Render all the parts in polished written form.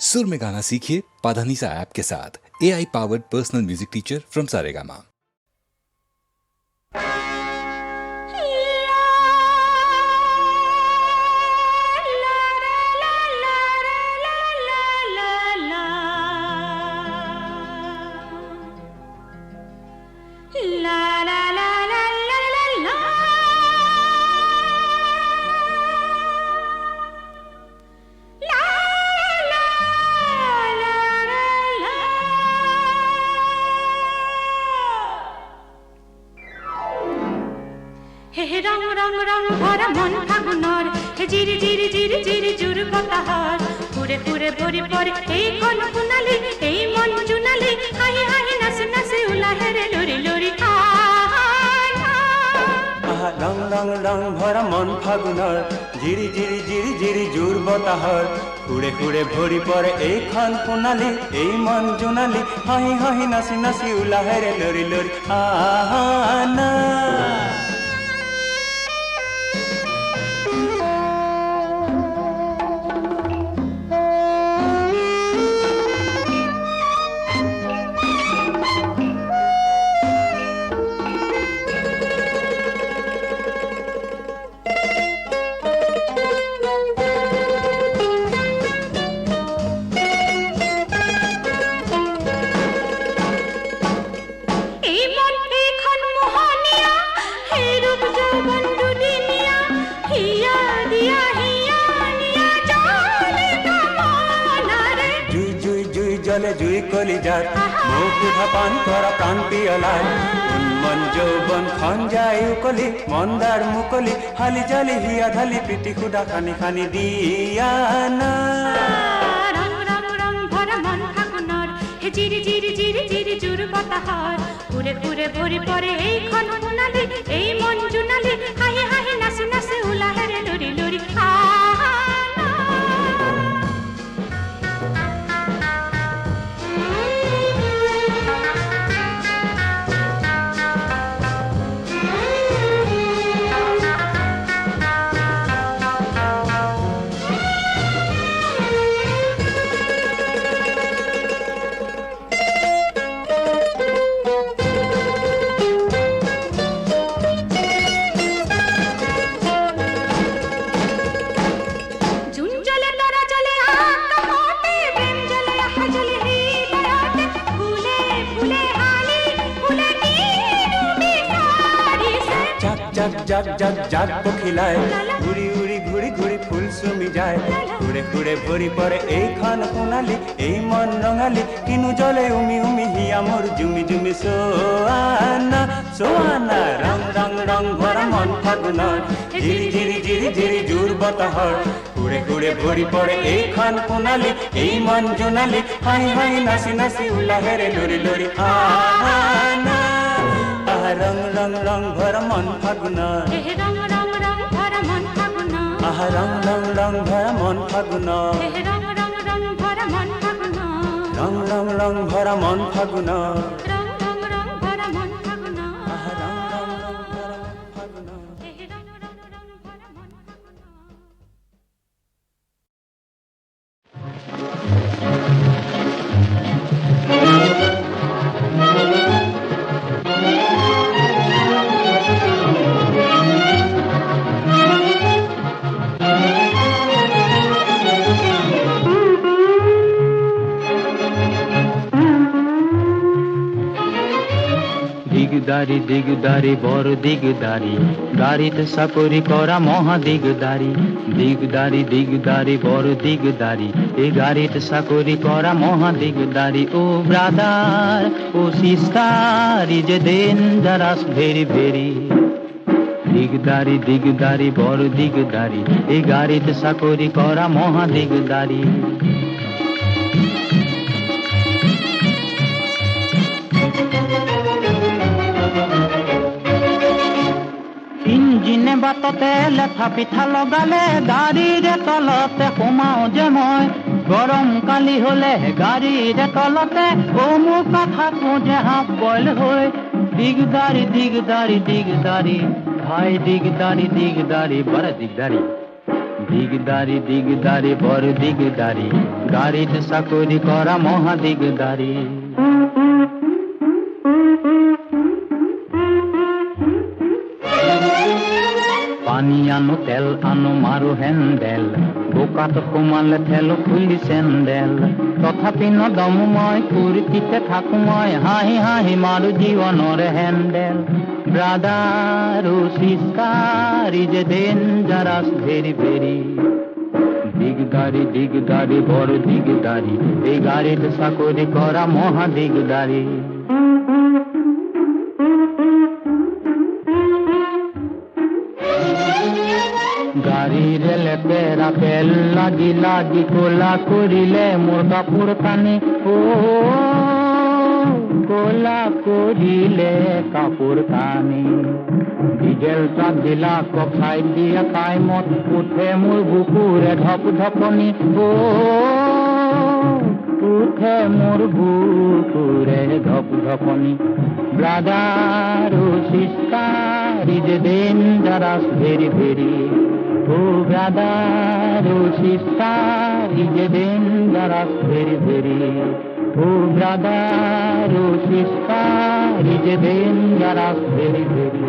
सुर में गाना सीखिए पाधानीसा ऐप के साथ। AI powered personal music teacher from Saregama. हे रंग रंग रंग भरा मन फागुनर हे जिरि जिरि जिरि जिरि जुर बताहार पुरे पुरे भरी परे এই কোন কুনালি এই মন জুনালি হাহি হাহি নাচে নাচে উলা হেরে লরি লরি रंग रंग रंग भरा मन फागुनर जिरि जिरि जिरि जिरि जुर बताहर खुड़े खुड़े भरी पड़े এইখান কোনালি এই মন জুনালি হাহি হাহি নাচি নাচি উলা হেরে লরি লরি আনা জলে জুই কলি যার মুখ ধাপান করা প্রাণ পিয়লায় মন যৌবন খঞ্জায় উকলি মন্দার মুকলি হালি জালি হিয়া ধালি পিটি খুদা খানি খানি দিয়া না রং রং রং ভরা মন ফাগুনর হে জিরি জিরি জিরি জিরি জুর बताहार পুরে পুরে ভরি পরে এইখান কোনালি এই মন জুনালি হাহি হাহি নাচে নাচে উলা হেরে লরি লরি जग जग जग को खिलाए उड़ी उड़ी घुड़ी घुड़ी फुल सुमी जाए खुड़े खुड़े भरी पड़े এইখান কোনালি এই মন রঙালি কিনু জলে উমি উমি হিয়া মোর জুমি জুমি সোয়ানা সোয়ানা রং রং রং ভরা মন ফাগুনর জিরি জিরি জিরি জিরি জুর बताहर খুড়ে খুড়ে ভরি পড়ে এইখান কোনালি এই মন জোনালি হাই হাই নাচি নাচি উলা হেরে লরি লরি আনা रंग रंग रंग भरा मन फागुनर हे रंग रंग रंग भरा मन फागुनर आहा रंग रंग रंग भरा मन फागुनर हे रंग रंग रंग भरा मन फागुनर रंग रंग रंग भरा मन फागुनर रंग रंग रंग भरा मन फागुनर आहा रंग रंग रंग भरा मन फागुनर हे रंग रंग रंग भरा मन फागुनर দিগদারি দিগদারি বড় দিগদারি গাড়িতে সাকরি করা মহা দিগদারি দিগদারি দিগদারি বড় দিগদারি এই গাড়িতে সাকরি করা মহা দিগদারি ও ব্রাদার ও sister is dangerous very very দিগদারি দিগদারি বড় দিগদারি এই গাড়িতে সাকরি করা মহা দিগদারি ইঞ্জিনে বাততে লেথা পিঠা লগালে গাড়ীৰ তলতে সোমাও যে মই গৰম কালি হলে গাড়ীৰ তলতে মোৰ থাকো যে হাফ বইল হৈ দিগদাৰি দিগদাৰি দিগদাৰি ভাই দিগদারি দিগদারি বড় দিগদারি দিগদারি বড় দিগদারি গাড়িতে চাকরি করা মহা দিগদারি পানি আনো তেল আনো মারো হ্যান্ডেল বোকাত সোমালে ঠেলো খুলি চেন্দেল তথাপি নদম মই ফুৰ্তিতে থাকো মই হাঁহি হাঁহি মাৰো জীৱনৰ হেন্দেল ব্ৰাদাৰ ও sister is a dangerous very very দিগদারি বড় দিগদারি এই গাড়িতে চাকরি করা মহা দিগদারি গাড়ির লেপেরা তেল লাগি লাগি কোলা করিলে মোর কাপড় কানি ও কোলা করিলে কাপড় কানি ডিজেল ট্রাক দিলা কফাই দিয়া টাইমত উঠে মোর বুকুরে ধপ ধপনি ও উঠে মোর বুকুরে ধপ ধপনি ব্রাদার ও sister is a dangerous very very ও ব্রাদার ও sister is a dangerous very very ও ব্রাদার ও sister is a dangerous very very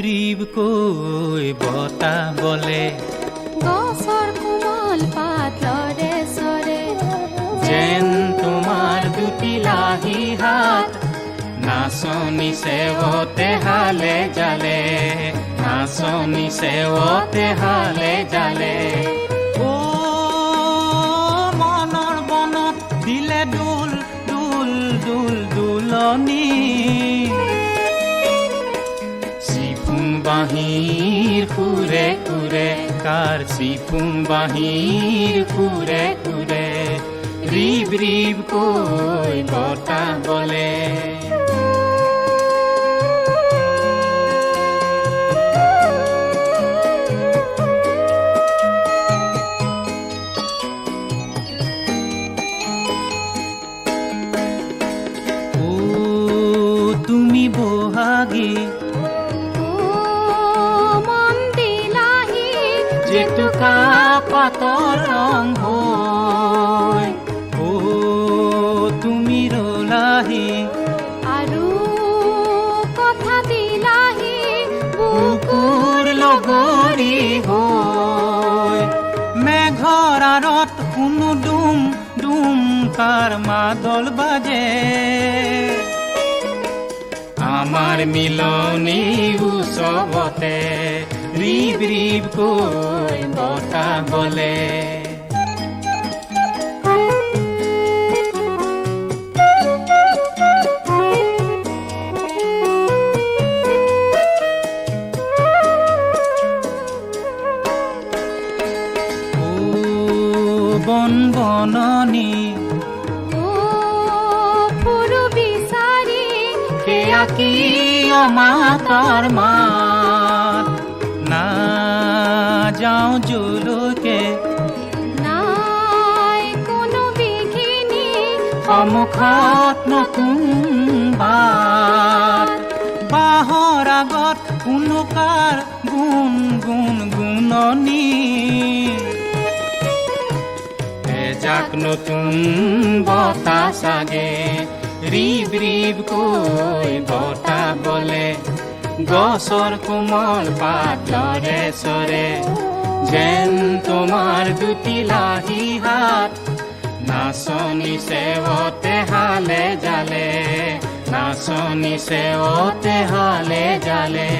রিব কই বতাহ বলে গছৰ কোমল পাত লৰে চৰে যেন তোমাৰ দুটি লাহি হাত নাচনি সেৱতে হালে জালে নাচনি সেৱতে হালে জালে অ মনৰ বনত দিলে দুল দুল দুল দুলনি বাহিৰ ফুৰে ফুৰে কাৰ চিফুং বাহিৰ ফুৰে ফুৰে ৰিব কৈ বতাহ বলে ও তুমি বহাগী জেতুকা পাতৰ ৰং হৈ ও তুমি ৰলাহি আৰু কথা দিলাহি বুকুৰ লগৰী হৈ মেঘৰ আঁৰত শুনো ডুম ডুম কাৰ মাদল বাজে আমাৰ মিলনী উৎসৱতে ৰিব কৈ বতাহ বলে ও বন বননি ও ফুৰু বিচাৰি সেয়া কি অমাতৰ মাত না যাওঁ জলৈকে নাই কোনো বিঘিনি সন্মুখত নতুন বাট বাঁহৰ আগত কোনো কাৰ গুণ গুণ গুণনি এজাক নতুন বতাহ চাগে ৰিব কৈ বতাহ বলে গছৰ কোমল পাত লৰে চৰে যেন তোমাৰ দুটি লাহি হাত নাচনি সেৱতে হালে জালে নাচনি সেৱতে হালে জালে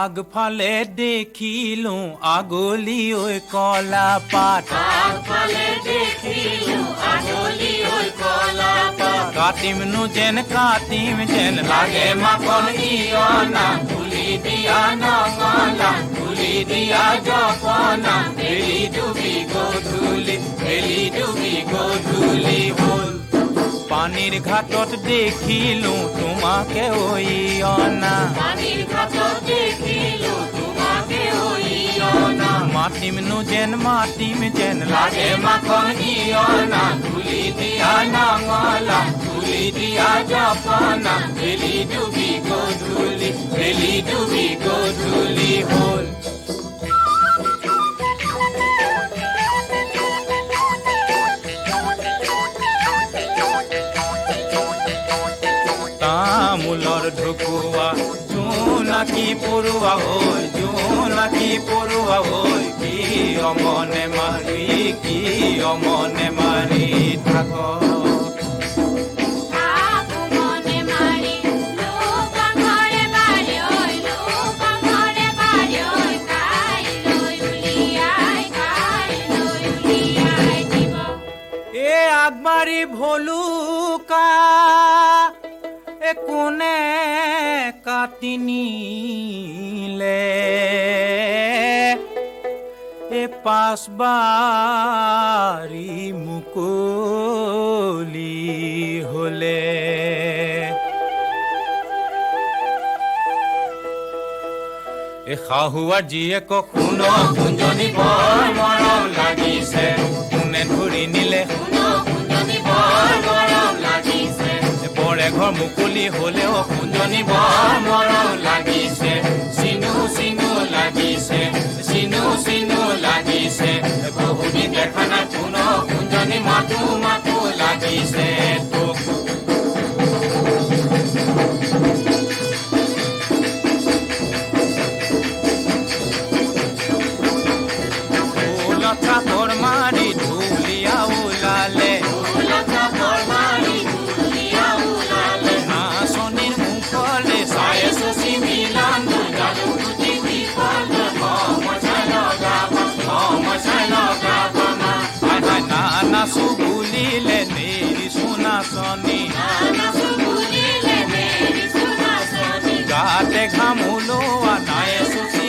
আগফালে দেখিলো আগলি ঐ কলা পাত আগফালে কাটিমনো যেন লাগে মাখন ইয়না তুলি দিয়া নঙলা তুলি দিয়া জপনা বেলি ডুবি গধূলি হল পানির ঘাটত দেখিলো তোমাকে ওই অনা মাতিমনো মাতিম যেন লাগে মাখন ইয়না তুলি দিয়া নঙলা তুলি দিয়া জপনা বেলি ডুবি গধূলি হল তামোলৰ ঢকুৱা জোনাকী পৰুৱা হৈ কি অমনে মাৰি থাক এ আগবাঢ়ি ভলুকা কোনে কাটি নিলে এ পাঁচবাৰী মুকলি হলে এ শাহুৱাৰ জীয়েক শুন কুঞ্জনী বৰ মৰম লাগিছে কোনে ধৰি নিলে ঘৰ মুকলি হলেও কুঞ্জনী বৰ মৰম লাগিছে চিনু লাগিছে বহুদিন দেখা নাই কোন কুঞ্জনী মাতো লাগিছে তোক চাপৰ মাৰি ঢুলীয়া ওলালে নাচো বুলিলে নেৰি সোনাচনী গাতে ঘামোলোৱা নাই চুচি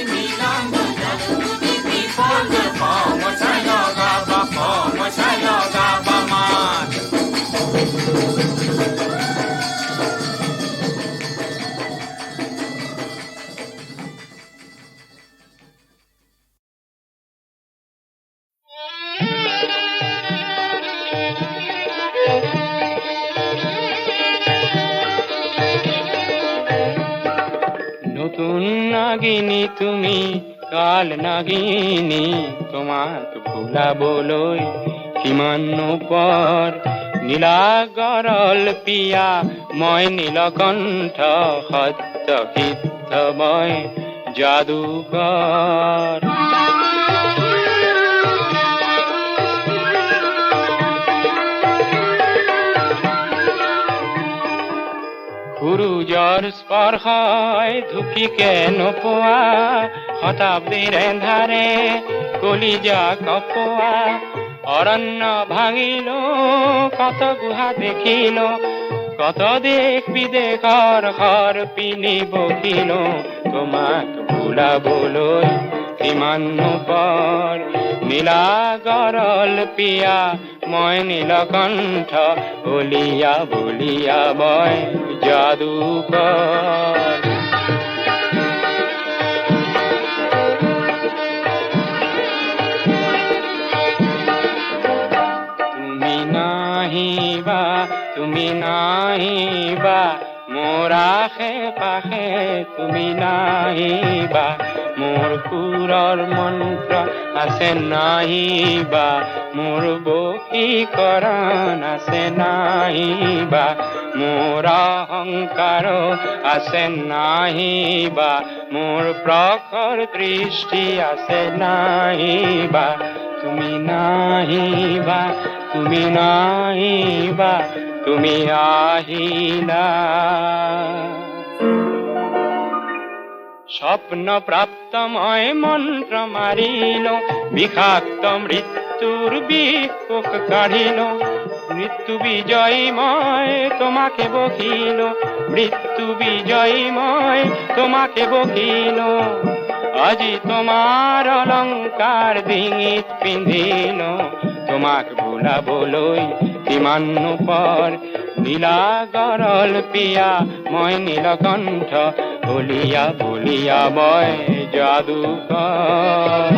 সমস্যাই লগাবা মান নতুন নাগিনী তুমি কাল নাগিনী তোমাক ভুলাবলৈ কিমান পৰ নীলা গৰল পিয়া মই নীলকণ্ঠ সত্য সিদ্ধ মই যাদুকৰ সূৰুযৰ স্পৰ্শই ধুপিকে নোপোৱা শতাব্দীৰ এন্ধাৰে কলিজা কপোৱা অৰণ্য ভাঙিলো কত গুহা দেখিলো কত দেশ বিদেশৰ ঘৰ পিনি বকিলো তোমাক ভুলাবলৈ কিমান পৰ নীলা গৰল পিয়া মই নীলকণ্ঠ বলিয়া মই যাদুকৰ তুমি নাহিবা মোৰ আশে পাশে তুমি নাহিবা মোৰ সুৰৰ মন্ত্ৰ আছে নাহিবা মোৰ বশীকৰণ আছে নাহিবা মোৰ অহংকাৰ আছে নাহিবা মোৰ প্ৰখৰ দৃষ্টি আছে নাহিবা তুমি নাহিবা তুমি আহিলা স্বপ্ন প্রাপ্ত মই মন্ত্র মারিল বিষাক্ত মৃত্যু মৃত্যুর বিপক কাঢ়িল, মৃত্যু বিজয়ীময় তোমাকে বকিল, মৃত্যু বিজয়ীময় তোমাকে বকিল। আজি তোমার অলঙ্কার ডিঙিত পিন্ধিল, তোমাক ভুলাবলৈ কিমাননো পৰ। নীলা গৰল পিয়া মই নীলকণ্ঠ, বলিয়া বলিয়া মই যাদুকৰ।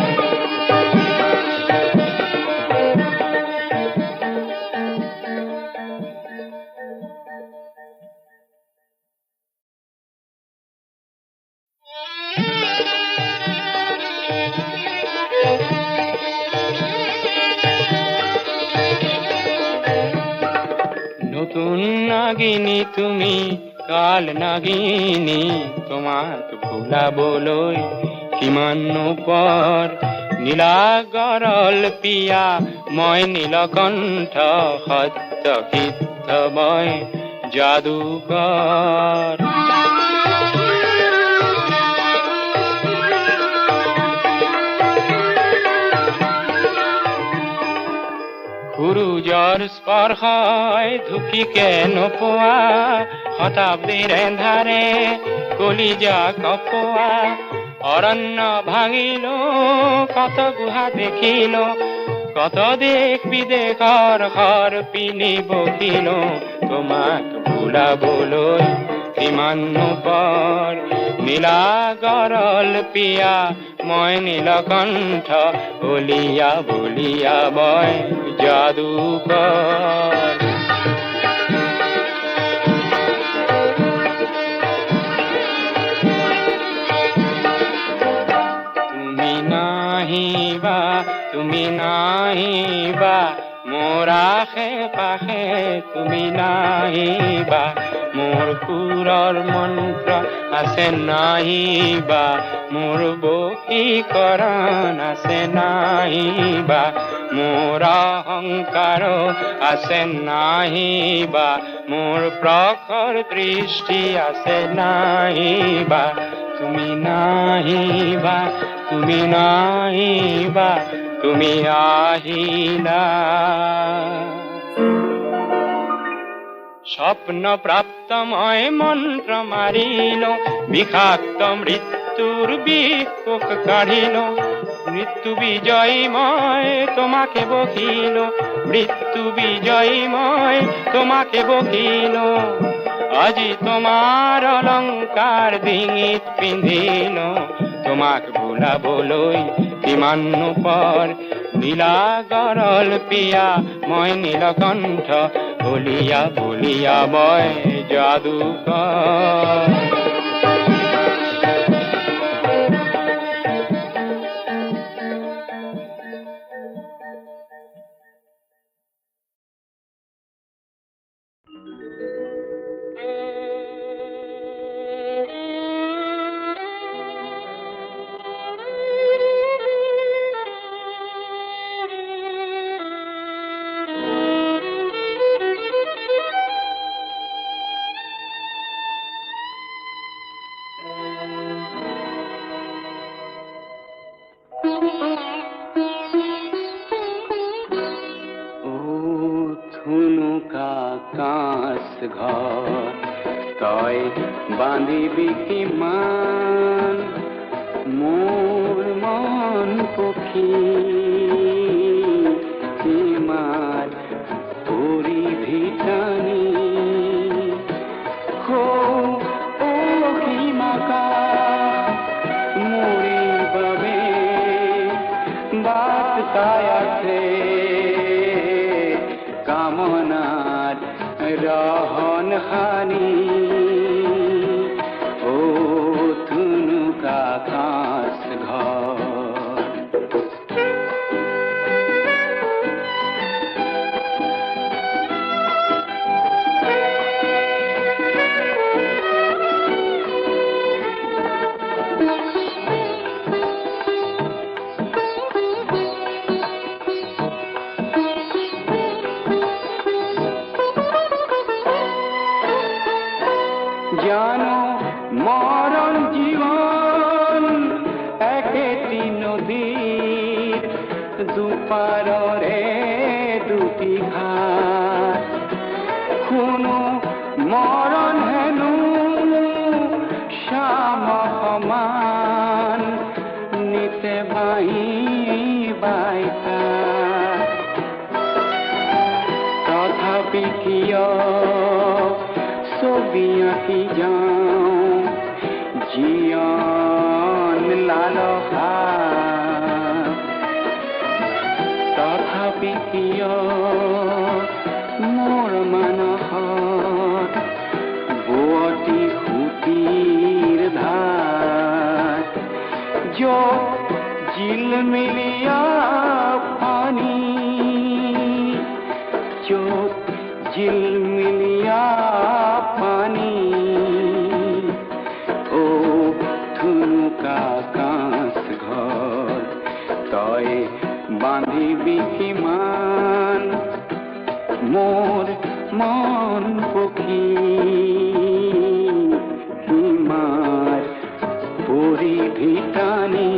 নতুন নাগিনী তুমি কাল নাগিনী, তোমাক ভুলাবলৈ কিমাননো পৰ। নীলা গৰল পিয়া মই নীলকণ্ঠ, সত্য সিদ্ধ মই যাদুকৰ। সূৰুযৰ স্পৰ্শই ধুপিকে নোপোৱা, শতাব্দীৰ এন্ধাৰে কলিজা কপোৱা। অৰণ্য ভাঙিলো কত গুহা দেখিলো, কত দেশ বিদেশৰ ঘৰ পিনি বকিলো, তোমাক ভুলাবলৈ কিমাননো পৰ। নীলা গৰল পিয়া মই নীলকণ্ঠ, বলিয়া বলিয়া মই যাদুকৰ। তুমি নাহিবা, তুমি নাহিবা মোৰ আশে পাশে, তুমি নাহিবা মোৰ সুৰৰ মন্ত্ৰ আছে নাহিবা, মোৰ বশীকৰণ আছে নাহিবা, মোৰ অহংকাৰ আছে নাহিবা, মোৰ প্ৰখৰ দৃষ্টি আছে নাহিবা। তুমি নাহিবা, তুমি নাহিবা, তুমি আহিলা। স্বপ্ন প্রাপ্ত মই মন্ত্র মারিল, বিষাক্ত মৃত্যুর বিপক কাঢ়িল, মৃত্যু বিজয়ীময় তোমাকে বকিল, মৃত্যু বিজয়ীময় তোমাকে বকিল। আজি তোমার অলঙ্কার ডিঙিত পিন্ধিল, তোমাক ভুলাবলৈ কিমাননো পৰ। নীলা গৰল পিয়া মই নীলকণ্ঠ, বলিয়া বলিয়া মই যাদুকৰ। ঘৰ তই বান্ধিবি কিমান মোৰ মন পক্ষী, কিমান কৰিবি টানি সীমাকা মোৰে বাবে বাট চাই আছে কামনাত रहन हानि। ओ थुनुका कांस घर জানো মরণ জীবন একেটি নদীর দুপাৰৰ ঘাট কোনো মৰণ হেনো শ্যাম সমান নিতে বাহি বাইকা তথাপি কিয় ছবি আঁকি যাওঁ জীৱন লালসা তথাপি কিয় মোৰ মানসত বোৱতী সুতিৰ ধাৰ য'ত জিলমিলিয়া পানী য'ত জিলমিলিয়া পানী ও থুনুকা কাঁচ ঘৰ তই বান্ধিবি কিমান মোৰ মন পখী হিমাৰ পৰিধি টানি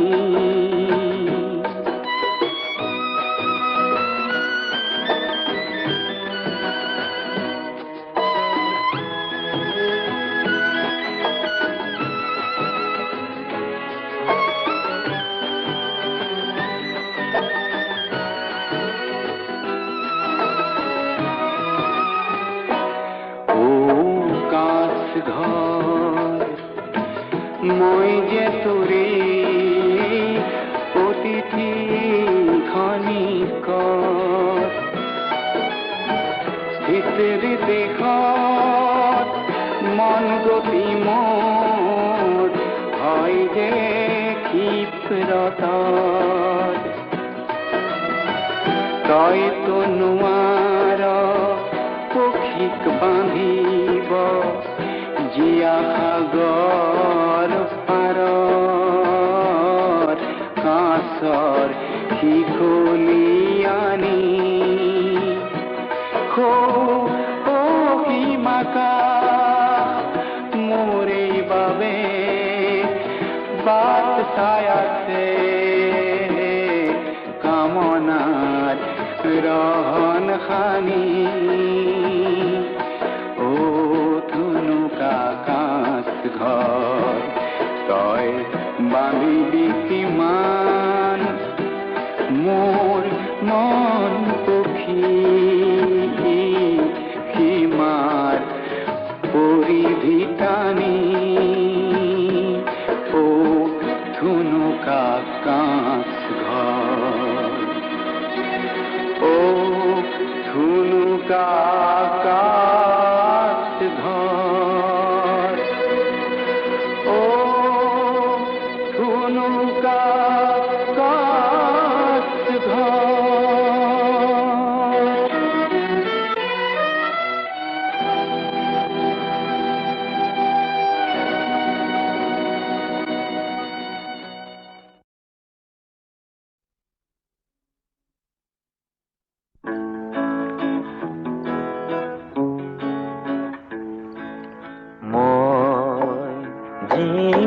মই যে তোৰে অতিথি খনিকৰ স্থিতিৰ দেশত মন গতি মোৰ হয় যে ক্ষিপ্ৰত তইতো নোৱাৰ পক্ষীক বান্ধিব জিয়া সাগৰ পাৰত কাঁচৰ শিকলি আনি সীমাকা মোৰে বাবে বাট চাই আছে কামনাৰ ৰহন খানি কাঁচ ঘৰ তই বান্ধিবি কিমান মোৰ মন পখী সীমাৰ পৰিধি টানি ও থুনুকা কাঁচ ঘৰ ও থুনুকা কাঁচ ঘৰ ও থুনুকা কাঁচ ঘৰ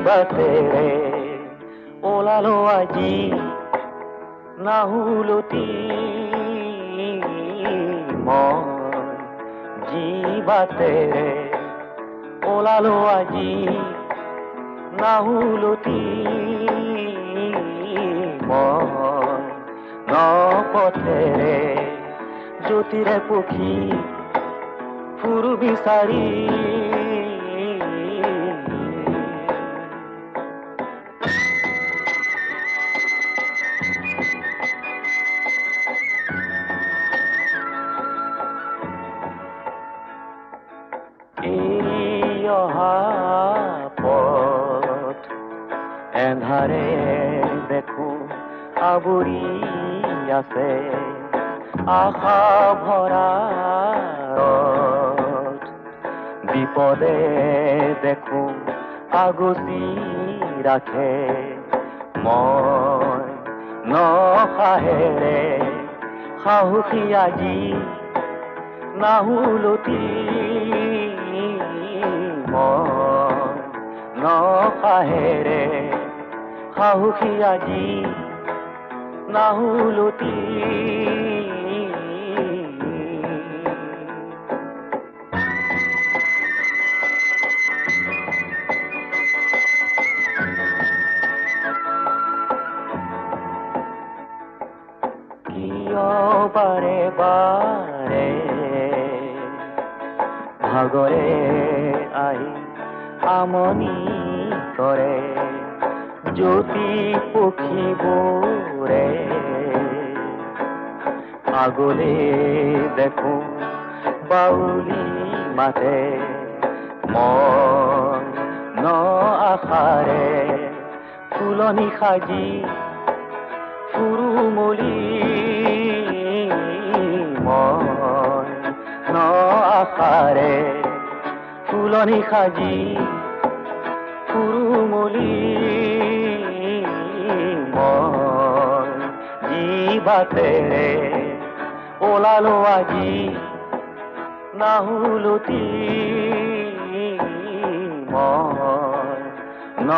বাতেৰে ওলালো আজি নাহুলতি মই জীৱাতেৰে ওলালো আজি নাহুলতি মই নপথেৰে জ্যোতিৰে পক্ষী ফুৰু বিচাৰি পথ এন্ধাৰে দেখো আৱৰি আছে আশা ভৰা বিপদে দেখো আগচি ৰাখে মই নসাহেৰে সাহসী আজি নাহুলতি মই নসাহেৰে সাহসী আজি নাহুলতি ঘৰে আহি আমনি কৰে জ্যোতি পক্ষীবোৰে আগলে দেখো বাউলি মাতে মন ন আশাৰে ফুলনি সাজি ফুৰুমলি মন ন আশাৰে ফুলনি সাজি ফুৰুমলি মন জিবাতেৰে ওলালো আজি নাহুলতি মন ন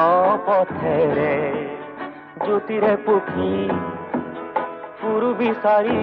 পথেৰে জ্যোতিৰে পক্ষী ফুৰু বিচাৰি